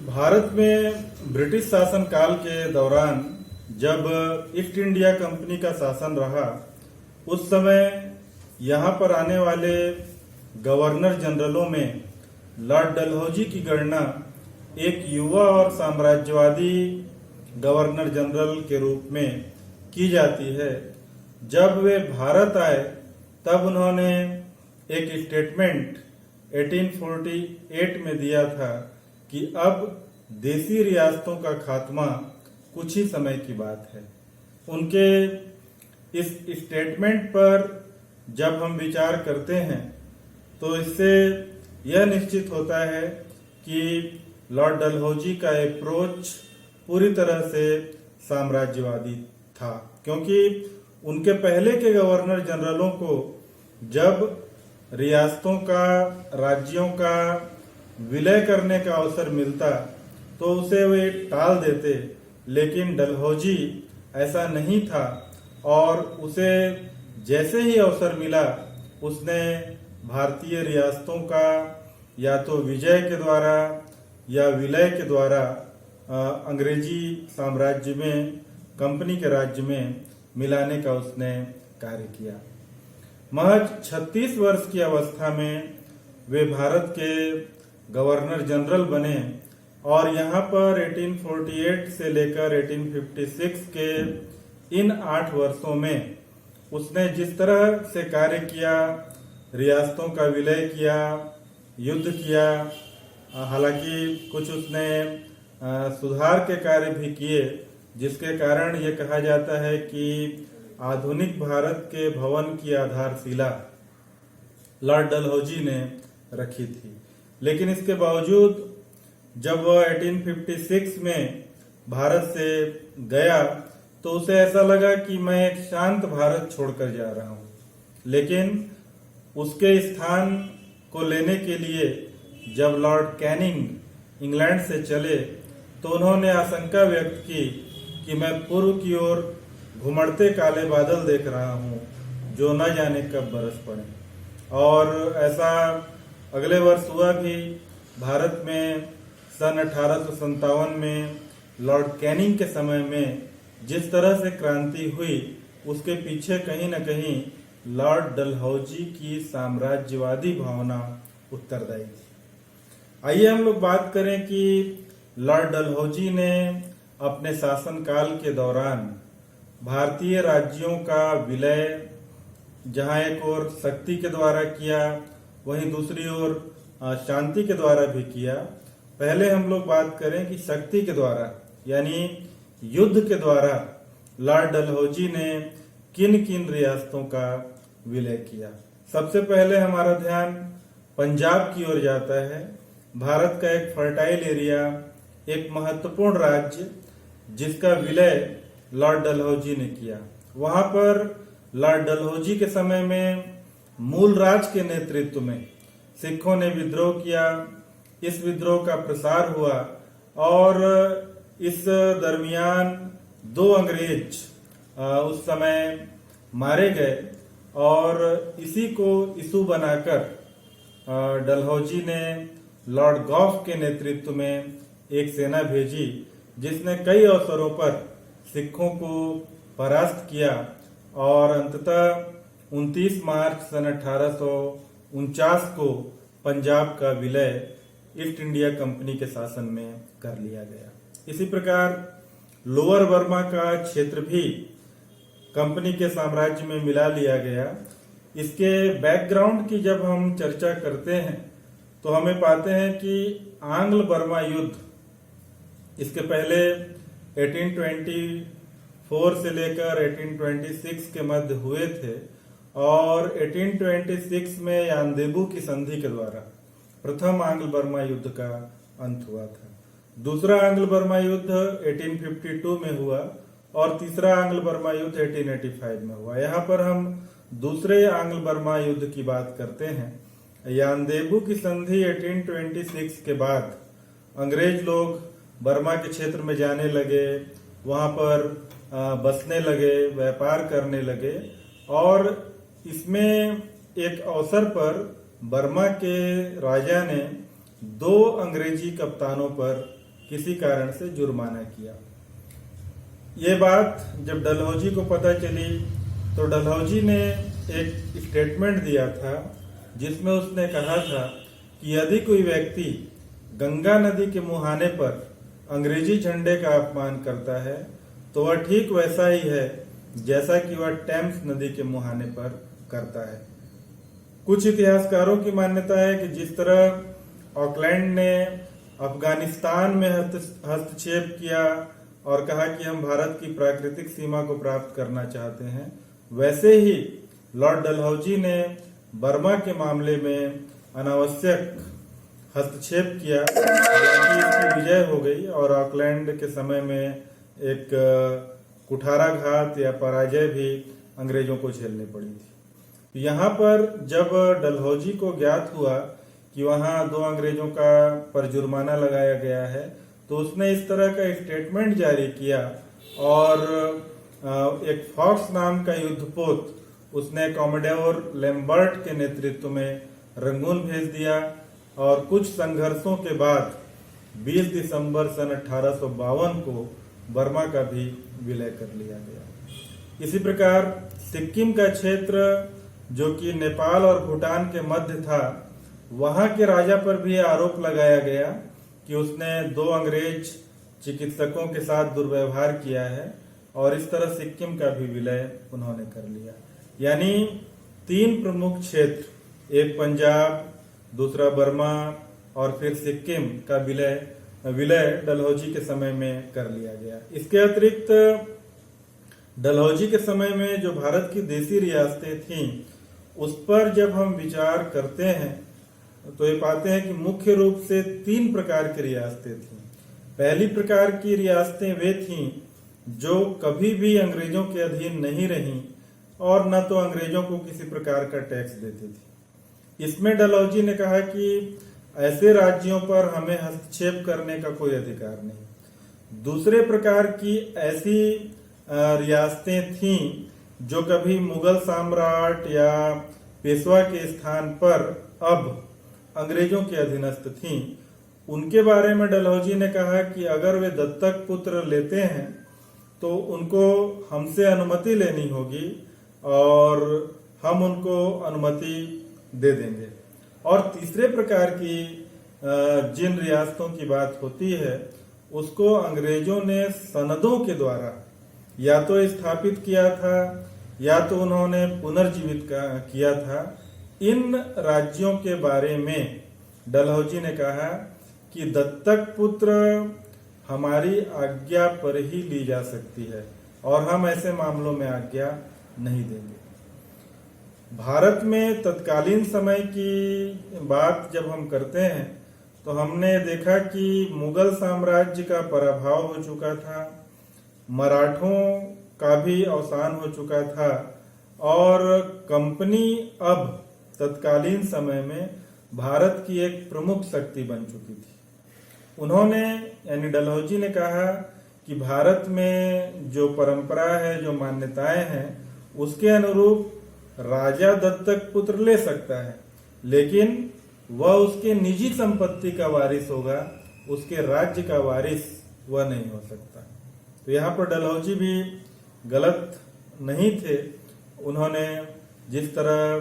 भारत में ब्रिटिश शासन काल के दौरान जब ईस्ट इंडिया कंपनी का शासन रहा, उस समय यहाँ पर आने वाले गवर्नर जनरलों में लॉर्ड डलहौजी की गणना एक युवा और साम्राज्यवादी गवर्नर जनरल के रूप में की जाती है। जब वे भारत आए तब उन्होंने एक स्टेटमेंट 1848 में दिया था कि अब देसी रियासतों का खात्मा कुछ ही समय की बात है। उनके इस स्टेटमेंट पर जब हम विचार करते हैं तो इससे यह निश्चित होता है कि लॉर्ड डलहौजी का अप्रोच पूरी तरह से साम्राज्यवादी था, क्योंकि उनके पहले के गवर्नर जनरलों को जब रियासतों का, राज्यों का विलय करने का अवसर मिलता तो उसे वे टाल देते, लेकिन डलहौजी ऐसा नहीं था और उसे जैसे ही अवसर मिला उसने भारतीय रियासतों का या तो विजय के द्वारा या विलय के द्वारा अंग्रेजी साम्राज्य में, कंपनी के राज्य में मिलाने का उसने कार्य किया। महज 36 वर्ष की अवस्था में वे भारत के गवर्नर जनरल बने और यहाँ पर 1848 से लेकर 1856 के इन 8 वर्षों में उसने जिस तरह से कार्य किया, रियासतों का विलय किया, युद्ध किया, हालांकि कुछ उसने सुधार के कार्य भी किए, जिसके कारण ये कहा जाता है कि आधुनिक भारत के भवन की आधारशिला लॉर्ड डलहौजी ने रखी थी। लेकिन इसके बावजूद जब वह 1856 में भारत से गया तो उसे ऐसा लगा कि मैं एक शांत भारत छोड़कर जा रहा हूँ, लेकिन उसके स्थान को लेने के लिए जब लॉर्ड कैनिंग इंग्लैंड से चले तो उन्होंने आशंका व्यक्त की कि मैं पूर्व की ओर घुमड़ते काले बादल देख रहा हूँ जो न जाने कब बरस पड़े। और ऐसा अगले वर्ष हुआ भी। भारत में सन 1857 में लॉर्ड कैनिंग के समय में जिस तरह से क्रांति हुई, उसके पीछे कहीं न कहीं लॉर्ड डलहौजी की साम्राज्यवादी भावना उत्तरदायी थी। आइए हम लोग बात करें कि लॉर्ड डलहौजी ने अपने शासनकाल के दौरान भारतीय राज्यों का विलय जहां एक ओर शक्ति के द्वारा किया, वहीं दूसरी ओर शांति के द्वारा भी किया। पहले हम लोग बात करें कि शक्ति के द्वारा यानी युद्ध के द्वारा लॉर्ड डलहौजी ने किन किन रियासतों का विलय किया। सबसे पहले हमारा ध्यान पंजाब की ओर जाता है। भारत का एक फर्टाइल एरिया, एक महत्वपूर्ण राज्य जिसका विलय लॉर्ड डलहौजी ने किया। वहां पर लॉर्ड डलहौजी के समय में मूलराज के नेतृत्व में सिखों ने विद्रोह किया। इस विद्रोह का प्रसार हुआ और इस दरमियान 2 अंग्रेज उस समय मारे गए और इसी को इशू बनाकर डलहौजी ने लॉर्ड गॉफ के नेतृत्व में एक सेना भेजी, जिसने कई अवसरों पर सिखों को परास्त किया और अंततः 29 मार्च सन 1849 को पंजाब का विलय ईस्ट इंडिया कंपनी के शासन में कर लिया गया। इसी प्रकार लोअर बर्मा का क्षेत्र भी कंपनी के साम्राज्य में मिला लिया गया। इसके बैकग्राउंड की जब हम चर्चा करते हैं तो हमें पाते हैं कि आंग्ल बर्मा युद्ध इसके पहले 1824 से लेकर 1826 के मध्य हुए थे और 1826 में यानदेबू की संधि के द्वारा प्रथम आंग्ल बर्मा युद्ध का अंत हुआ था। दूसरा आंग्ल बर्मा युद्ध 1852 में हुआ और तीसरा आंग्ल बर्मा युद्ध 1885 में हुआ। यहाँ पर हम दूसरे आंग्ल बर्मा युद्ध की बात करते हैं। यानदेबू की संधि 1826 के बाद अंग्रेज लोग बर्मा के क्षेत्र में जाने लगे, वहां पर बसने लगे, व्यापार करने लगे और इसमें एक अवसर पर बर्मा के राजा ने 2 अंग्रेजी कप्तानों पर किसी कारण से जुर्माना किया। ये बात जब डलहौजी को पता चली तो डलहौजी ने एक स्टेटमेंट दिया था जिसमें उसने कहा था कि यदि कोई व्यक्ति गंगा नदी के मुहाने पर अंग्रेजी झंडे का अपमान करता है तो वह ठीक वैसा ही है जैसा कि वह टेम्स नदी के मुहाने पर करता है। कुछ इतिहासकारों की मान्यता है कि जिस तरह ऑकलैंड ने अफगानिस्तान में हस्तक्षेप किया और कहा कि हम भारत की प्राकृतिक सीमा को प्राप्त करना चाहते हैं, वैसे ही लॉर्ड डलहौजी ने बर्मा के मामले में अनावश्यक हस्तक्षेप किया। हालांकि इसकी विजय हो गई और ऑकलैंड के समय में एक कुठाराघात या पराजय भी अंग्रेजों को झेलनी पड़ी थी। यहाँ पर जब डलहौजी को ज्ञात हुआ कि वहाँ 2 अंग्रेजों का पर जुर्माना लगाया गया है तो उसने इस तरह का स्टेटमेंट जारी किया और एक फॉक्स नाम का युद्धपोत उसने कॉमोडोर लैम्बर्ट के नेतृत्व में रंगून भेज दिया और कुछ संघर्षों के बाद 20 दिसंबर सन 1852 को बर्मा का भी विलय कर लिया गया। इसी प्रकार सिक्किम का क्षेत्र जो कि नेपाल और भूटान के मध्य था, वहां के राजा पर भी आरोप लगाया गया कि उसने 2 अंग्रेज चिकित्सकों के साथ दुर्व्यवहार किया है और इस तरह सिक्किम का भी विलय उन्होंने कर लिया। यानी 3 प्रमुख क्षेत्र, एक पंजाब, दूसरा बर्मा और फिर सिक्किम का विलय डलहौजी के समय में कर लिया गया। इसके अतिरिक्त डलहौजी के समय में जो भारत की देसी रियासतें थीं, उस पर जब हम विचार करते हैं तो ये पाते हैं कि मुख्य रूप से 3 प्रकार की रियासतें थीं। पहली प्रकार की रियासतें वे थीं जो कभी भी अंग्रेजों के अधीन नहीं रहीं और न तो अंग्रेजों को किसी प्रकार का टैक्स देती थी। इसमें डलहौजी ने कहा कि ऐसे राज्यों पर हमें हस्तक्षेप करने का कोई अधिकार नहीं। दूसरे प्रकार की ऐसी रियासतें थीं जो कभी मुगल सम्राट या पेशवा के स्थान पर अब अंग्रेजों के अधीनस्थ थीं। उनके बारे में डलहौजी ने कहा कि अगर वे दत्तक पुत्र लेते हैं तो उनको हमसे अनुमति लेनी होगी और हम उनको अनुमति दे देंगे। और तीसरे प्रकार की जिन रियासतों की बात होती है उसको अंग्रेजों ने सनदों के द्वारा या तो स्थापित किया था या तो उन्होंने पुनर्जीवित किया था। इन राज्यों के बारे में डलहौजी ने कहा कि दत्तक पुत्र हमारी आज्ञा पर ही ली जा सकती है और हम ऐसे मामलों में आज्ञा नहीं देंगे। भारत में तत्कालीन समय की बात जब हम करते हैं तो हमने देखा कि मुगल साम्राज्य का पराभव हो चुका था, मराठों का भी अवसान हो चुका था और कंपनी अब तत्कालीन समय में भारत की एक प्रमुख शक्ति बन चुकी थी। उन्होंने यानी डलहौजी ने कहा कि भारत में जो परंपरा है, जो मान्यताएं हैं, उसके अनुरूप राजा दत्तक पुत्र ले सकता है, लेकिन वह उसके निजी संपत्ति का वारिस होगा, उसके राज्य का वारिस वह नहीं हो सकता। तो यहाँ पर डलहौजी भी गलत नहीं थे। उन्होंने जिस तरह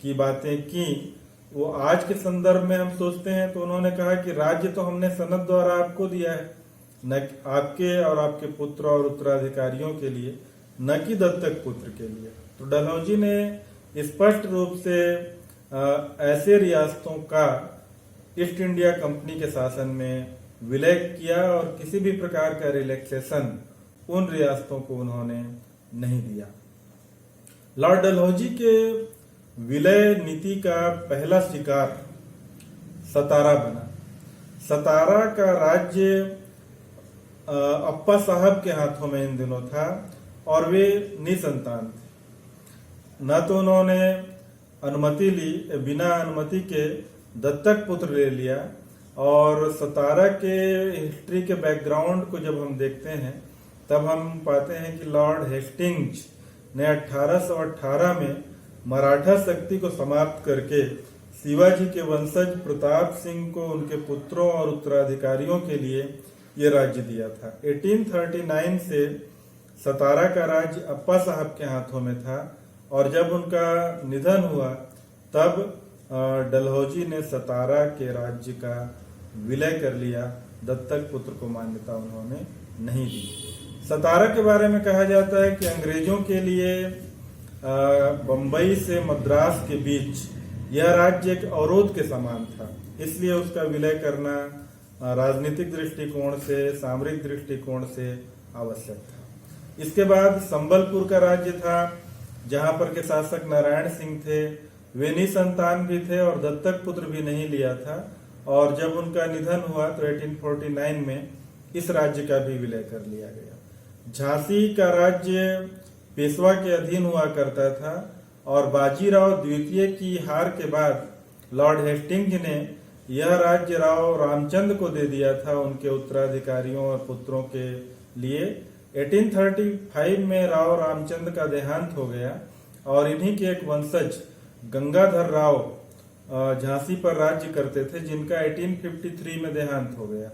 की बातें की वो आज के संदर्भ में हम सोचते हैं तो उन्होंने कहा कि राज्य तो हमने सनद द्वारा आपको दिया है, न आपके और आपके पुत्र और उत्तराधिकारियों के लिए, न कि दत्तक पुत्र के लिए। तो डलहौजी ने स्पष्ट रूप से ऐसे रियासतों का ईस्ट इंडिया कंपनी के शासन में विलय किया और किसी भी प्रकार का रिलैक्सेशन उन रियासतों को उन्होंने नहीं दिया। लॉर्ड डलहौजी के विलय नीति का पहला शिकार सतारा बना। सतारा का राज्य अप्पा साहब के हाथों में इन दिनों था और वे निसंतान थे। न तो उन्होंने अनुमति ली, बिना अनुमति के दत्तक पुत्र ले लिया। और सतारा के हिस्ट्री के बैकग्राउंड को जब हम देखते हैं तब हम पाते हैं कि लॉर्ड हेस्टिंग्स ने 1818 में मराठा शक्ति को समाप्त करके शिवाजी के वंशज प्रताप सिंह को उनके पुत्रों और उत्तराधिकारियों के लिए ये राज्य दिया था। 1839 से सतारा का राज्य अप्पा साहब के हाथों में था और जब उनका निधन हुआ तब डलहौजी ने सतारा के राज्य का विलय कर लिया। दत्तक पुत्र को मान्यता उन्होंने नहीं दी। सतारा के बारे में कहा जाता है कि अंग्रेजों के लिए बंबई से मद्रास के बीच यह राज्य एक अवरोध के समान था, इसलिए उसका विलय करना राजनीतिक दृष्टिकोण से, सामरिक दृष्टिकोण से आवश्यक था। इसके बाद संबलपुर का राज्य था, जहां पर के शासक नारायण सिंह थे। वे निसंतान भी थे और दत्तक पुत्र भी नहीं लिया था और जब उनका निधन हुआ तो 1849 में इस राज्य का भी विलय कर लिया गया। झांसी का राज्य पेशवा के अधीन हुआ करता था और बाजीराव द्वितीय की हार के बाद लॉर्ड हेस्टिंग्स ने यह राज्य राव रामचंद्र को दे दिया था उनके उत्तराधिकारियों और पुत्रों के लिए। 1835 में राव रामचंद्र का देहांत हो गया और इन्हीं के एक वंशज गंगाधर राव झांसी पर राज्य करते थे, जिनका 1853 में देहांत हो गया।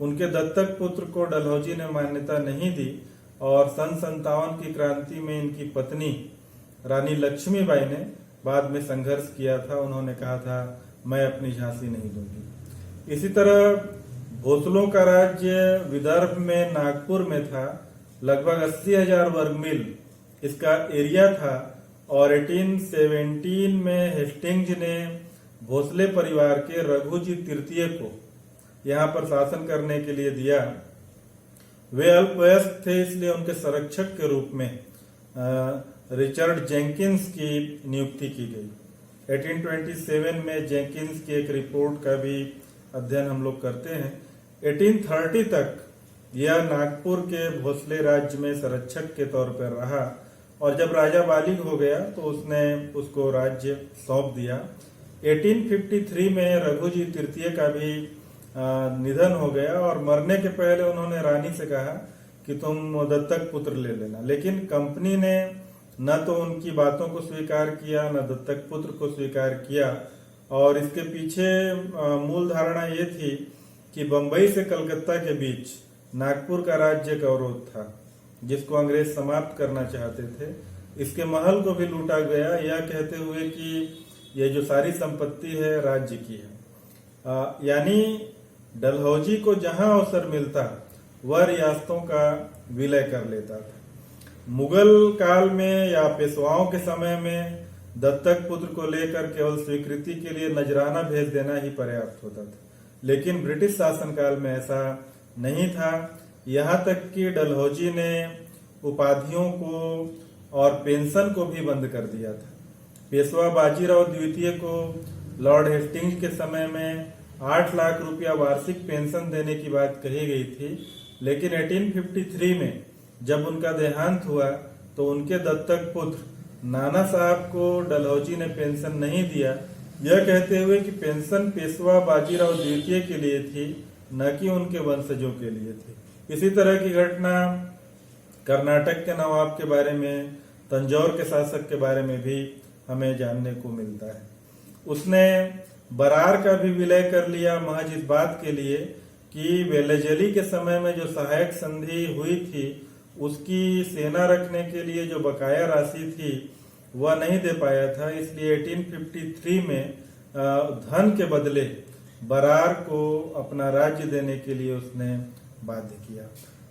उनके दत्तक पुत्र को डलहौजी ने मान्यता नहीं दी और सन 57 की क्रांति में इनकी पत्नी रानी लक्ष्मीबाई ने बाद में संघर्ष किया था। उन्होंने कहा था मैं अपनी झांसी नहीं दूंगी। इसी तरह भोसलों का राज्य विदर्भ में नागपुर में था। लगभग 80,000 वर्ग मील इसका एरिया था और 1817 में हेस्टिंग्स ने भोसले परिवार के रघुजी तृतीय को यहाँ पर शासन करने के लिए दिया। वे अल्पवयस्क थे, इसलिए उनके संरक्षक के रूप में रिचर्ड जेंकिंस की नियुक्ति की गई। 1827 में जेंकिंस की एक रिपोर्ट का भी अध्ययन हम लोग करते हैं। 1830 तक यह नागपुर के भोसले राज्य में संरक्षक के तौर पर रहा और जब राजा बालिग हो गया तो उसने उसको राज्य सौंप दिया। 1853 में रघुजी तृतीय का भी निधन हो गया और मरने के पहले उन्होंने रानी से कहा कि तुम दत्तक पुत्र ले लेना, लेकिन कंपनी ने न तो उनकी बातों को स्वीकार किया न दत्तक पुत्र को स्वीकार किया। और इसके पीछे मूल धारणा ये थी कि बंबई से कलकत्ता के बीच नागपुर का राज्य का अवरोध था, जिसको अंग्रेज समाप्त करना चाहते थे। इसके महल को भी लूटा गया, यह कहते हुए कि ये जो सारी संपत्ति है राज्य की है। यानी डलहौजी को जहां अवसर मिलता वह रियासतों का विलय कर लेता था। मुगल काल में या पेशवाओं के समय में दत्तक पुत्र को लेकर केवल स्वीकृति के लिए नजराना भेज देना ही पर्याप्त होता था, लेकिन ब्रिटिश शासनकाल में ऐसा नहीं था। यहाँ तक कि डलहौजी ने उपाधियों को और पेंशन को भी बंद कर दिया था। पेशवा बाजीराव द्वितीय को लॉर्ड हेस्टिंग्स के समय में 8 लाख रुपया वार्षिक पेंशन देने की बात कही गई थी, लेकिन 1853 में जब उनका देहांत हुआ तो उनके दत्तक पुत्र नाना साहब को डलहौजी ने पेंशन नहीं दिया, यह कहते हुए कि पेंशन पेशवा बाजीराव द्वितीय के लिए थी, न कि उनके वंशजों के लिए थी। इसी तरह की घटना कर्नाटक के नवाब के बारे में, तंजौर के शासक के बारे में भी हमें जानने को मिलता है। उसने बरार का भी विलय कर लिया महज इस बात के लिए कि वेल्लेजली के समय में जो सहायक संधि हुई थी उसकी सेना रखने के लिए जो बकाया राशि थी वह नहीं दे पाया था, इसलिए 1853 में धन के बदले बरार को अपना राज्य देने के लिए उसने बाध्य किया।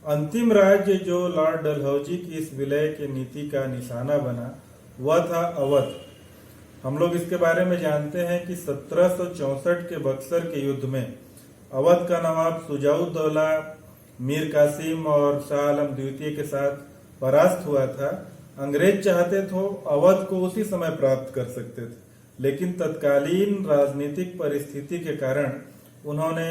अंतिम राज्य जो लॉर्ड डलहौजी की इस विलय के नीति का निशाना बना वह था अवध। हम लोग इसके बारे में जानते हैं कि 1764 के बक्सर के युद्ध में अवध का नवाब सुजाउद्दौला मीर कासिम और शाह आलम द्वितीय के साथ परास्त हुआ था। अंग्रेज चाहते तो अवध को उसी समय प्राप्त कर सकते थे, लेकिन तत्कालीन राजनीतिक परिस्थिति के कारण उन्होंने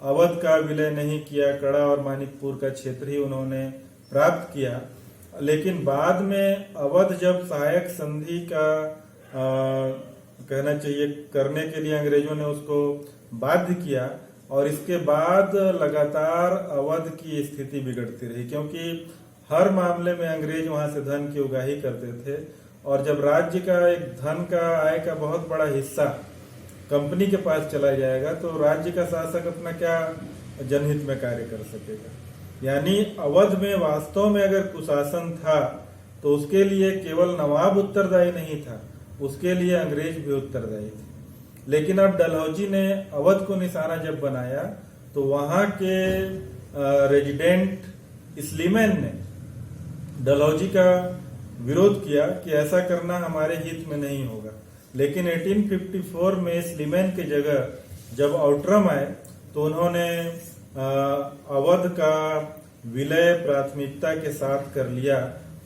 अवध का विलय नहीं किया। कड़ा और मानिकपुर का क्षेत्र ही उन्होंने प्राप्त किया, लेकिन बाद में अवध जब सहायक संधि का कहना चाहिए करने के लिए अंग्रेजों ने उसको बाध्य किया और इसके बाद लगातार अवध की स्थिति बिगड़ती रही, क्योंकि हर मामले में अंग्रेज वहां से धन की उगाही करते थे और जब राज्य का एक धन का आय का बहुत बड़ा हिस्सा कंपनी के पास चला जाएगा तो राज्य का शासक अपना क्या जनहित में कार्य कर सकेगा। यानी अवध में वास्तव में अगर कुशासन था तो उसके लिए केवल नवाब उत्तरदायी नहीं था, उसके लिए अंग्रेज भी उत्तरदायी थे। लेकिन अब डलहौजी ने अवध को निशाना जब बनाया तो वहां के रेजिडेंट स्लीमैन ने डलहौजी का विरोध किया कि ऐसा करना हमारे हित में नहीं होगा। लेकिन 1854 में स्लीमैन की जगह जब आउटरम आए तो उन्होंने अवध का विलय प्राथमिकता के साथ कर लिया।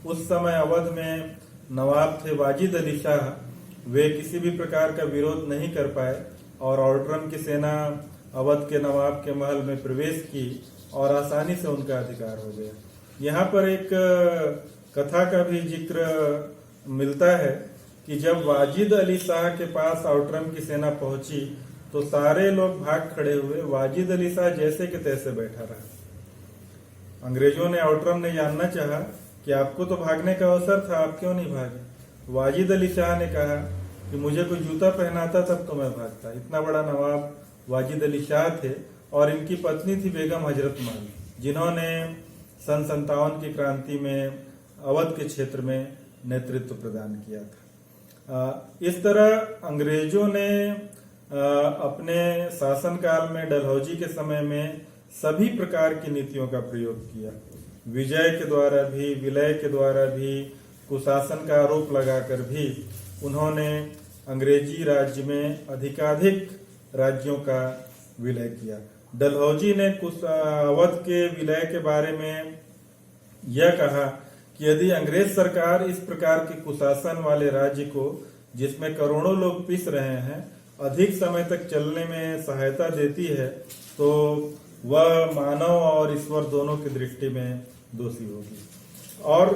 उस समय अवध में नवाब थे वाजिद अली शाह, वे किसी भी प्रकार का विरोध नहीं कर पाए और आउटरम की सेना अवध के नवाब के महल में प्रवेश की और आसानी से उनका अधिकार हो गया। यहाँ पर एक कथा का भी जिक्र मिलता है कि जब वाजिद अली शाह के पास आउटरम की सेना पहुंची तो सारे लोग भाग खड़े हुए, वाजिद अली शाह जैसे कि तैसे बैठा रहा। अंग्रेजों ने आउटरम ने जानना चाहा कि आपको तो भागने का अवसर था, आप क्यों नहीं भागे। वाजिद अली शाह ने कहा कि मुझे कोई जूता पहनाता तब तो मैं भागता। इतना बड़ा नवाब वाजिद अली शाह थे और इनकी पत्नी थी बेगम हजरत महल, जिन्होंने सन 57 की क्रांति में अवध के क्षेत्र में नेतृत्व प्रदान किया था। इस तरह अंग्रेजों ने अपने शासनकाल में डलहौजी के समय में सभी प्रकार की नीतियों का प्रयोग किया। विजय के द्वारा भी, विलय के द्वारा भी, कुशासन का आरोप लगाकर भी उन्होंने अंग्रेजी राज्य में अधिकाधिक राज्यों का विलय किया। डलहौजी ने अवध के विलय के बारे में यह कहा कि यदि अंग्रेज सरकार इस प्रकार के कुशासन वाले राज्य को, जिसमें करोड़ों लोग पिस रहे हैं, अधिक समय तक चलने में सहायता देती है तो वह मानव और ईश्वर दोनों की दृष्टि में दोषी होगी। और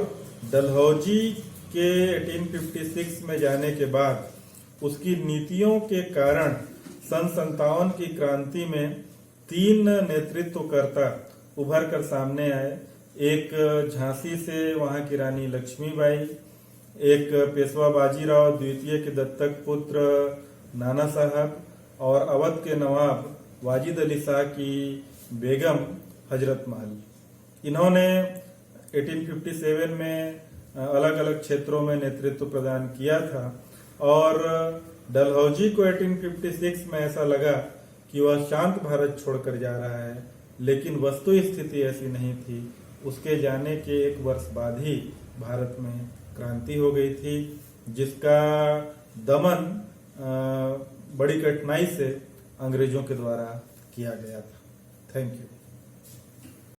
डलहौजी के 1856 में जाने के बाद उसकी नीतियों के कारण सन 57 की क्रांति में 3 नेतृत्वकर्ता उभर कर सामने आए। एक झांसी से वहां की रानी लक्ष्मीबाई, एक पेशवा बाजीराव द्वितीय के दत्तक पुत्र नाना साहब और अवध के नवाब वाजिद अली शाह की बेगम हजरत महल। इन्होंने 1857 में अलग अलग क्षेत्रों में नेतृत्व प्रदान किया था और डलहौजी को 1856 में ऐसा लगा कि वह शांत भारत छोड़कर जा रहा है, लेकिन वस्तु स्थिति ऐसी नहीं थी। उसके जाने के 1 वर्ष बाद ही भारत में क्रांति हो गई थी, जिसका दमन बड़ी कठिनाई से अंग्रेजों के द्वारा किया गया था। Thank you.